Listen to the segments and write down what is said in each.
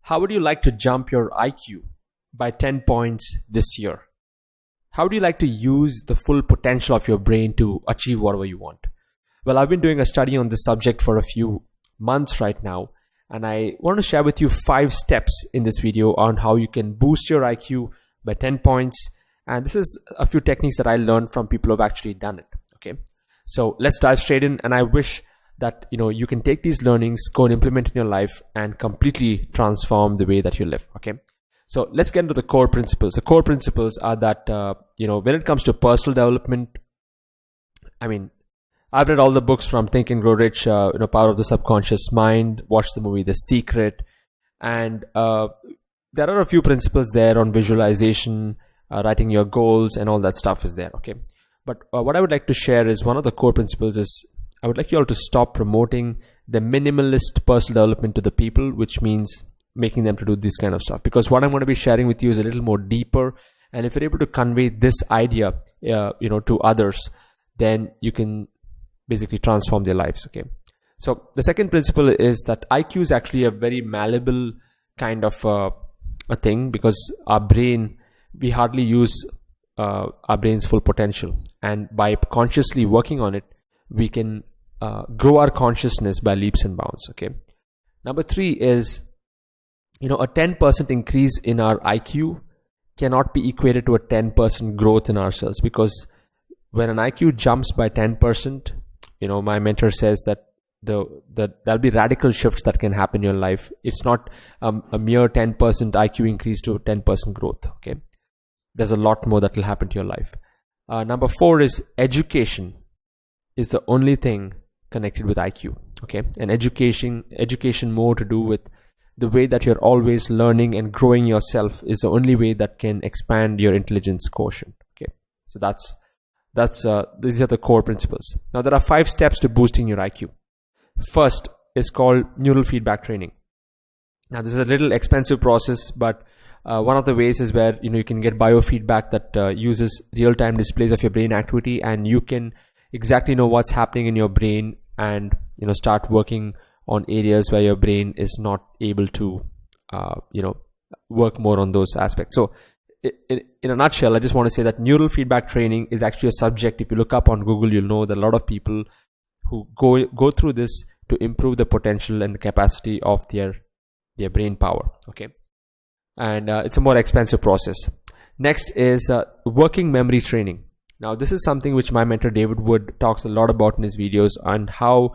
How would you like to jump your IQ by 10 points this year? How would you like to use the full potential of your brain to achieve whatever you want? Well, I've been doing a study on this subject for a few months right now, and I want to share with you 5 steps in this video on how you can boost your IQ by 10 points. And this is a few techniques that I learned from people who have actually done it. Okay, so let's dive straight in, and I wish that you can take these learnings, go and implement in your life, and completely transform the way that you live. Okay, so let's get into the core principles. The core principles are that when it comes to personal development, I've read all the books from Think and Grow Rich, Power of the Subconscious Mind, watch the movie The Secret, and there are a few principles there on visualization, writing your goals, and all that stuff is there. Okay, but what I would like to share is one of the core principles is I would like you all to stop promoting the minimalist personal development to the people, which means making them to do this kind of stuff. Because what I'm going to be sharing with you is a little more deeper, and if you're able to convey this idea, to others, then you can basically transform their lives. Okay, so the second principle is that IQ is actually a very malleable kind of a thing, because our brain, we hardly use our brain's full potential, and by consciously working on it, we can grow our consciousness by leaps and bounds. Okay, number 3 is a 10% increase in our IQ cannot be equated to a 10% growth in ourselves, because when an IQ jumps by 10%, my mentor says that there'll be radical shifts that can happen in your life. It's not a mere 10% IQ increase to 10% growth. Okay, there's a lot more that will happen to your life. Number 4 is education is the only thing connected with IQ. Okay, and education more to do with the way that you're always learning and growing yourself is the only way that can expand your intelligence quotient. Okay, so these are the core principles. Now there are 5 steps to boosting your IQ. First is called neural feedback training. Now this is a little expensive process, but one of the ways is where you can get biofeedback that uses real-time displays of your brain activity, and you can exactly know what's happening in your brain and start working on areas where your brain is not able to work more on those aspects. So in a nutshell, I just want to say that neural feedback training is actually a subject. If you look up on Google, you'll know that a lot of people who go through this to improve the potential and the capacity of their brain power. Okay, and it's a more expensive process. Next is working memory training. Now this is something which my mentor David Wood talks a lot about in his videos, on how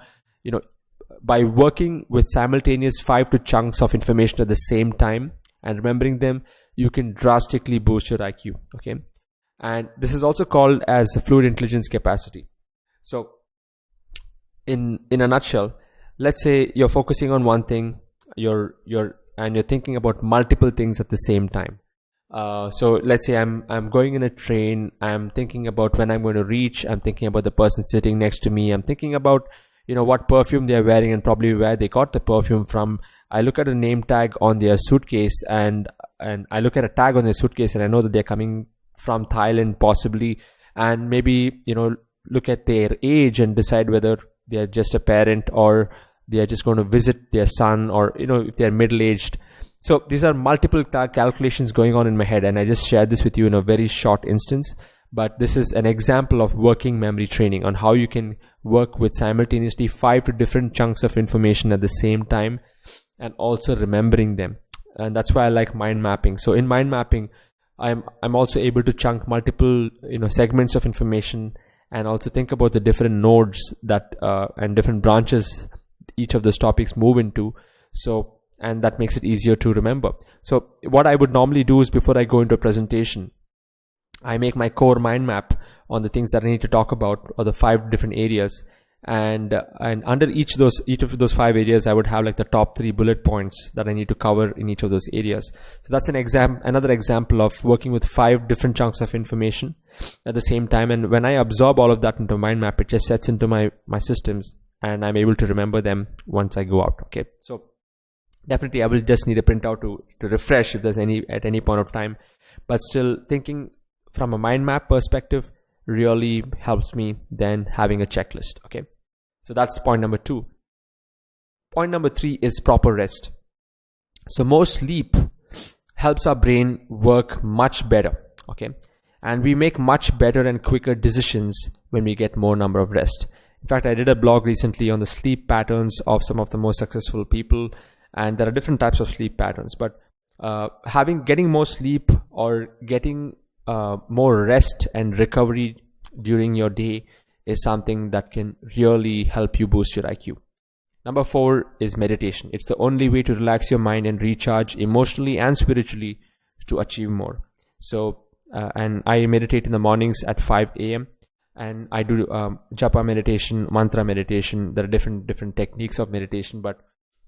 by working with simultaneous 5 to chunks of information at the same time and remembering them, you can drastically boost your IQ. Okay, and this is also called as fluid intelligence capacity. So in a nutshell, let's say you're focusing on one thing, you're thinking about multiple things at the same time. So let's say I'm going in a train, I'm thinking about when I'm going to reach, I'm thinking about the person sitting next to me, I'm thinking about what perfume they're wearing and probably where they got the perfume from. I look at a name tag on their suitcase, and I look at a tag on their suitcase, and I know that they're coming from Thailand possibly, and maybe look at their age and decide whether they're just a parent or they're just going to visit their son, or if they're middle-aged. So these are multiple calculations going on in my head, and I just shared this with you in a very short instance. But this is an example of working memory training on how you can work with simultaneously 5 to different chunks of information at the same time and also remembering them. And that's why I like mind mapping. So in mind mapping, I'm also able to chunk multiple segments of information, and also think about the different nodes that and different branches each of those topics move into. And that makes it easier to remember. So what I would normally do is, before I go into a presentation, I make my core mind map on the things that I need to talk about, or the 5 different areas, and under each of those 5 areas, I would have like the top 3 bullet points that I need to cover in each of those areas. So that's another example of working with 5 different chunks of information at the same time. And when I absorb all of that into mind map, it just sets into my systems, and I'm able to remember them once I go out. Okay, so definitely I will just need a printout to refresh if there's at any point of time, but still thinking from a mind map perspective really helps me than having a checklist. Okay, so that's point number 2. Point number 3 is proper rest. So more sleep helps our brain work much better, okay? And we make much better and quicker decisions when we get more number of rest. In fact, I did a blog recently on the sleep patterns of some of the most successful people, and there are different types of sleep patterns, but getting more sleep or getting more rest and recovery during your day is something that can really help you boost your IQ. Number 4 is meditation. It's the only way to relax your mind and recharge emotionally and spiritually to achieve more. So, and I meditate in the mornings at 5 a.m. and I do japa meditation, mantra meditation. There are different techniques of meditation, but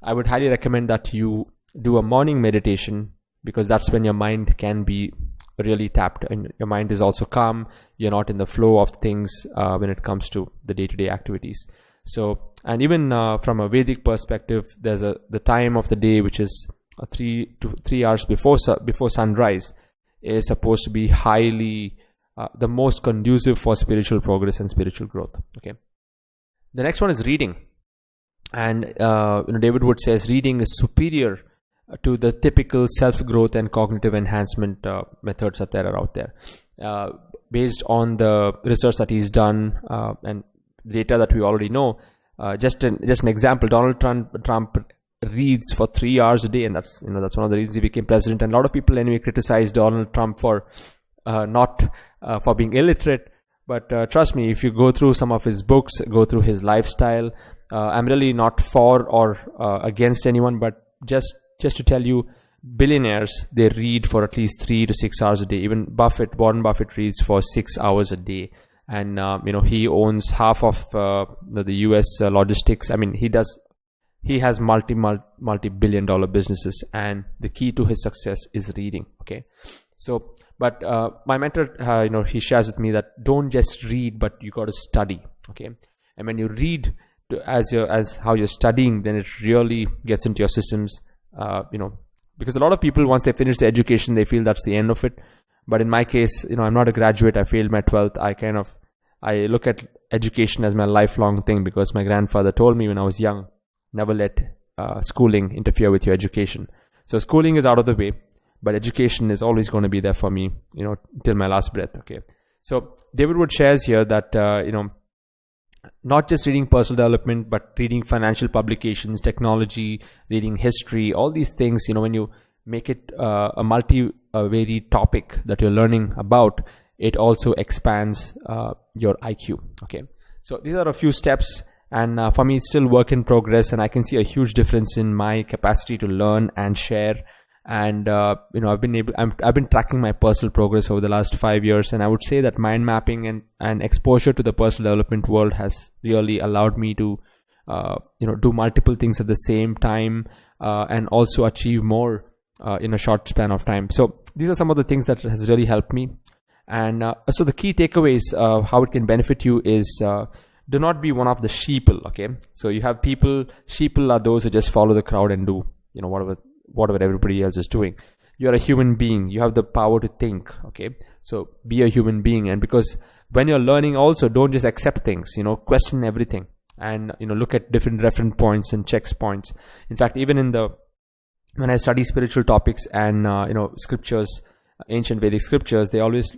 I would highly recommend that you do a morning meditation, because that's when your mind can be really tapped and your mind is also calm. You're not in the flow of things when it comes to the day-to-day activities. So, and even from a Vedic perspective, there's the time of the day which is 3 hours before sunrise is supposed to be highly the most conducive for spiritual progress and spiritual growth. Okay. The next one is reading, and David Wood says reading is superior to the typical self-growth and cognitive enhancement methods that there are out there. Based on the research that he's done and data that we already know, just an example, Donald Trump reads for 3 hours a day, and that's one of the reasons he became president. And a lot of people anyway criticize Donald Trump for for being illiterate, but trust me, if you go through some of his books, go through his lifestyle, I'm really not for or against anyone, but just to tell you, billionaires, they read for at least 3 to 6 hours a day. Even Warren Buffett reads for 6 hours a day, and he owns half of the US logistics. I mean, he has multi-billion dollar businesses, and the key to his success is reading. Okay, so but my mentor, he shares with me that don't just read, but you got to study. Okay, and when you read as how you're studying, then it really gets into your systems. Because a lot of people, once they finish the education, they feel that's the end of it. But in my case, I'm not a graduate. I failed my 12th. I look at education as my lifelong thing, because my grandfather told me when I was young, never let schooling interfere with your education. So schooling is out of the way, but education is always going to be there for me, till my last breath. Okay. So David Wood shares here that, not just reading personal development, but reading financial publications, technology, reading history, all these things, when you make it a varied topic that you're learning about, it also expands your IQ. Okay. So these are a few steps, and for me, it's still work in progress, and I can see a huge difference in my capacity to learn and share. And I've been tracking my personal progress over the last 5 years, and I would say that mind mapping and exposure to the personal development world has really allowed me to do multiple things at the same time, and also achieve more in a short span of time. So these are some of the things that has really helped me. And so the key takeaways how it can benefit you is do not be one of the sheeple. Okay, so you have sheeple are those who just follow the crowd and do whatever everybody else is doing. You're a human being. You have the power to think. Okay, so be a human being. And because when you're learning, also don't just accept things. Question everything, and look at different reference points and checks points. In fact, even when I study spiritual topics and scriptures, ancient Vedic scriptures, they always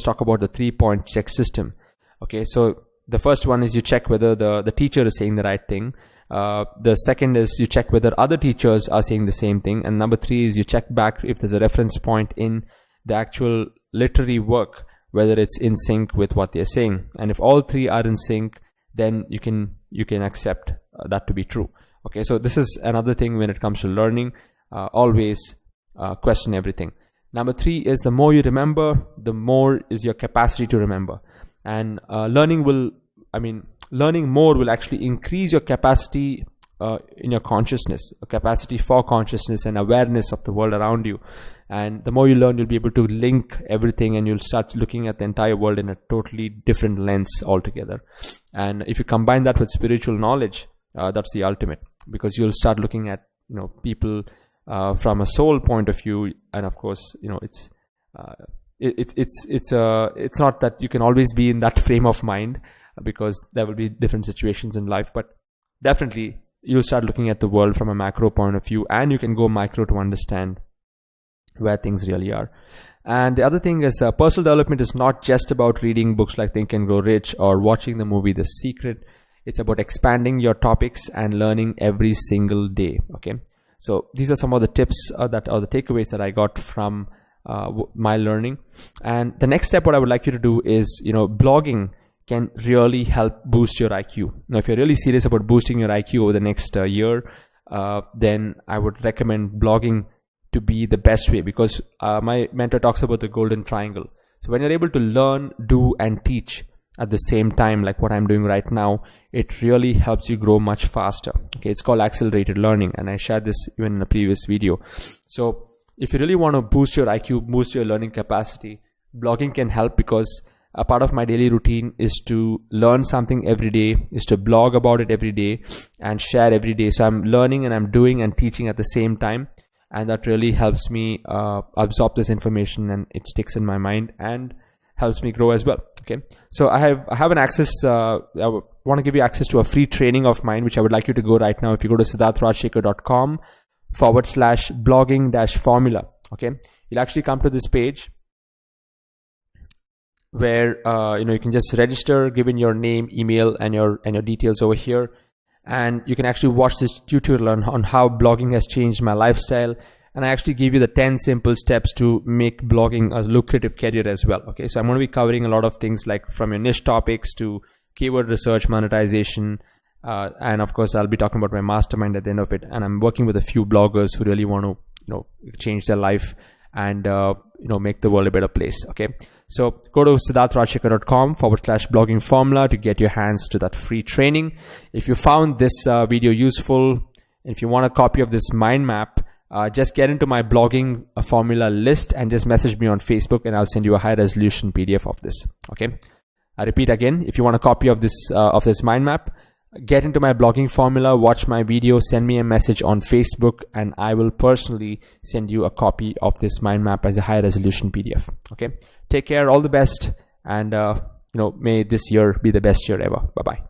talk about the 3-point check system. Okay, so the first one is you check whether the teacher is saying the right thing. The second is you check whether other teachers are saying the same thing, and number 3 is you check back if there's a reference point in the actual literary work, whether it's in sync with what they're saying. And if all 3 are in sync, then you can accept that to be true. Okay, so this is another thing when it comes to learning. Always question everything. Number 3 is the more you remember, the more is your capacity to remember. And learning more will actually increase your capacity in your consciousness, a capacity for consciousness and awareness of the world around you. And the more you learn, you'll be able to link everything, and you'll start looking at the entire world in a totally different lens altogether. And if you combine that with spiritual knowledge, that's the ultimate, because you'll start looking at people from a soul point of view. And of course, it's not that you can always be in that frame of mind, because there will be different situations in life, but definitely you'll start looking at the world from a macro point of view, and you can go micro to understand where things really are. And the other thing is personal development is not just about reading books like Think and Grow Rich or watching the movie The Secret. It's about expanding your topics and learning every single day. Okay, so these are some of the tips that are the takeaways that I got from my learning. And the next step, what I would like you to do is, blogging can really help boost your IQ. Now, if you're really serious about boosting your IQ over the next year, then I would recommend blogging to be the best way, because my mentor talks about the golden triangle. So when you're able to learn, do, and teach at the same time, like what I'm doing right now, it really helps you grow much faster. Okay, it's called accelerated learning, and I shared this even in a previous video. So if you really want to boost your IQ, boost your learning capacity, blogging can help, because a part of my daily routine is to learn something every day, is to blog about it every day and share every day. So I'm learning and I'm doing and teaching at the same time, and that really helps me absorb this information, and it sticks in my mind and helps me grow as well. Okay, so I have an access. I want to give you access to a free training of mine, which I would like you to go right now. If you go to siddharthrajshekhar.com/blogging-formula, okay, you'll actually come to this page where you can just register, give in your name, email, and your details over here, and you can actually watch this tutorial on how blogging has changed my lifestyle. And I actually give you the 10 simple steps to make blogging a lucrative career as well. Okay, so I'm going to be covering a lot of things, like from your niche topics to keyword research, monetization, and of course I'll be talking about my mastermind at the end of it. And I'm working with a few bloggers who really want to change their life and make the world a better place. Okay, so go to siddharthrajshekhar.com/blogging formula to get your hands to that free training. If you found this video useful, if you want a copy of this mind map, just get into my blogging formula list and just message me on Facebook, and I'll send you a high resolution PDF of this. Okay, I repeat again, if you want a copy of this mind map, get into my blogging formula, watch my video, send me a message on Facebook, and I will personally send you a copy of this mind map as a high resolution PDF. Okay, take care, all the best, and may this year be the best year ever. Bye bye.